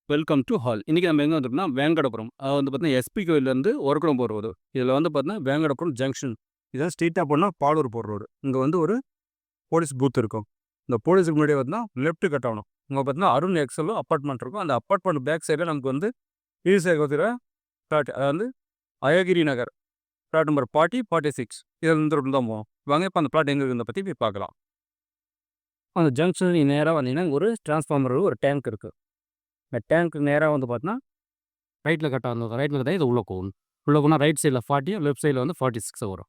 Welcome to hall. இன்னைக்கு நம்ம எங்க வந்திருக்கோம்னா, வேங்கடபுரம். அது வந்து பார்த்தீங்கன்னா, எஸ்பி கோயில்லேருந்து ஒரக்குடம் போற ரோடு. இதில வந்து பார்த்தீங்கன்னா, வேங்கடபுரம் ஜங்ஷன். இதான் ஸ்ட்ரெயிட்டா போனா பாலூர் போற ரோடு. இங்க வந்து ஒரு போலீஸ் பூத் இருக்கும். இந்த போலீஸுக்கு முன்னாடியே பார்த்தீங்கன்னா, லெஃப்ட் கட் ஆகணும். இங்க பார்த்தீங்கன்னா, அருண் எக்ஸல் அபார்ட்மெண்ட் இருக்கும். அந்த அபார்ட்மெண்ட் பேக் சைடுல நமக்கு வந்து ஈசேகோத்திர ஃபிளாட். அதாவது அழகிரி நகர். Flat number 40, 46. இதில இந்த ரோட்ல தான் போவோம். வாங்க இப்ப அந்த ஃபிளாட் எங்க இருக்குன்றத பத்தி போய் பார்க்கலாம். அந்த ஜங்ஷன் நீங்க நேரா வந்தீங்கன்னா, ஒரு டிரான்ஸ்ஃபார்மர், ஒரு டேங்க் இருக்கு. இந்த டேங்க்கு நேரா வந்து பார்த்தீங்கன்னா ரைட்டில் கட் ஆகணும். ரைட்டில் கட் ஆகி இது உள்ளே போகணும். உள்ளே போனால் ரைட் சைடில் 40, லெஃப்ட் சைடில் வந்து 46 வரும்.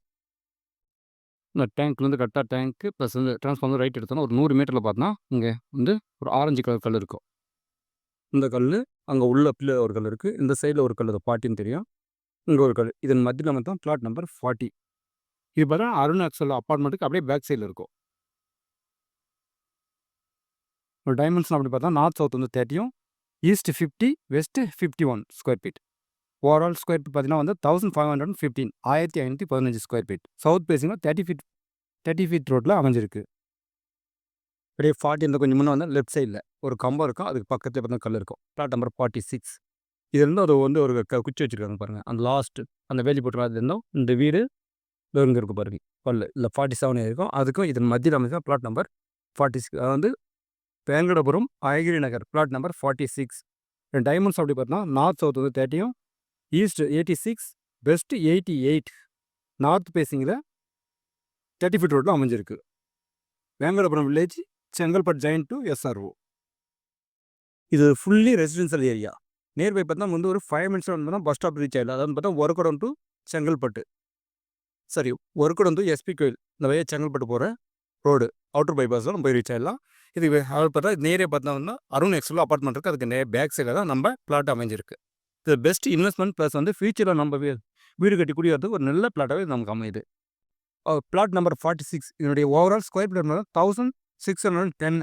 இந்த டேங்க்லேருந்து கரெக்டாக டேங்க்கு ப்ளஸ் வந்து ட்ரான்ஸ்ஃபார்மர் ரைட் எடுத்தோன்னா ஒரு 100 மீட்டரில் பார்த்தோன்னா இங்கே வந்து ஒரு ஆரஞ்சு கலர் கல் இருக்கும். இந்த கல் அங்கே உள்ள பிள்ளை ஒரு கல் இருக்குது. இந்த சைடில் ஒரு கல், அது 40ன்னு தெரியும். இங்கே ஒரு கல். இதன் மத்தியில் நம்ம தான் ஃப்ளாட் நம்பர் 40. இது பார்த்தா அருண் ஆக்சல் அப்பார்ட்மெண்ட்டுக்கு அப்படியே பேக் சைடில் இருக்கும். ஒரு டைமென்ஷன் அப்படி பார்த்தா நார்த் சவுத் வந்து 30, east 50, west 51 square feet. Overall square feet பார்த்தீங்கன்னா வந்து 1515, 1515 ஸ்கொயர் ஃபீட். சவுத் ஃபேஸிங்காக 30 ஃபீட் ரோட்டில் அமைஞ்சிருக்கு. அப்படியே 40 இந்த கொஞ்சம் முன்னே வந்து லெஃப்ட் சைடில் ஒரு கம்பம் இருக்கும். அதுக்கு பக்கத்தில் பார்த்தா கல் இருக்கும். Flat number 46. இதுலேருந்து அது வந்து ஒரு குச்சி வச்சுருக்காங்க பாருங்கள். அந்த லாஸ்ட்டு அந்த வேலி போட்டு இருந்தோம் இந்த வீடு இங்கே இருக்கும் பாருங்க. கல் இல்லை 47 இருக்கும். அதுக்கும் இதன் மத்தியில் அமைச்சா ஃப்ளாட் நம்பர் 46. அது வந்து வேங்கடபுரம் அழகிரி நகர் ஃப்ளாட் நம்பர் 46. டைமண்ட்ஸ் அப்படி பார்த்தா நார்த் சவுத் வந்து 30, ஈஸ்ட் 86, வெஸ்ட் 88. நார்த் ஃபேஸிங்கில் 30 ஃபீட் ரோட்டில் அமைஞ்சிருக்கு. Venkatapuram village, Chengalpattu join to SRO. இது ஃபுல்லி ரெசிடென்ஷியல் ஏரியா. நியர்பை பார்த்தா வந்து ஒரு 5 மினிட்ஸ் வந்தோம்னா பஸ் ஸ்டாப் ரீச் ஆகிடலாம். அதாவது பார்த்தா ஒரக்குடம் டு செங்கல்பட்டு, சரி ஒரக்குடம் டு எஸ்பி கோயில், இந்த வழியாக செங்கல்பட்டு போகிற ரோடு அவுட்டர் பைபாஸில் நம்ம போய் ரீச் ஆகிடலாம். இதுக்கு பார்த்தா நேரே பார்த்தோம்னா அருண் எக்ஸல் அப்பார்ட்மெண்ட் இருக்குது. அதுக்கு பேக் சைடில் தான் நம்ம பிளாட் அமைஞ்சிருக்கு. இது பெஸ்ட் இன்வெஸ்ட்மெண்ட் ப்ளஸ் வந்து ஃபியூச்சரில் நம்ம வீடு கட்டி குடியறதுக்கு ஒரு நல்ல பிளாட்டாகவே நமக்கு அமையுது. பிளாட் நம்பர் 46 இதனுடைய ஓவரால் ஸ்கொயர் ஃபீட் 1610.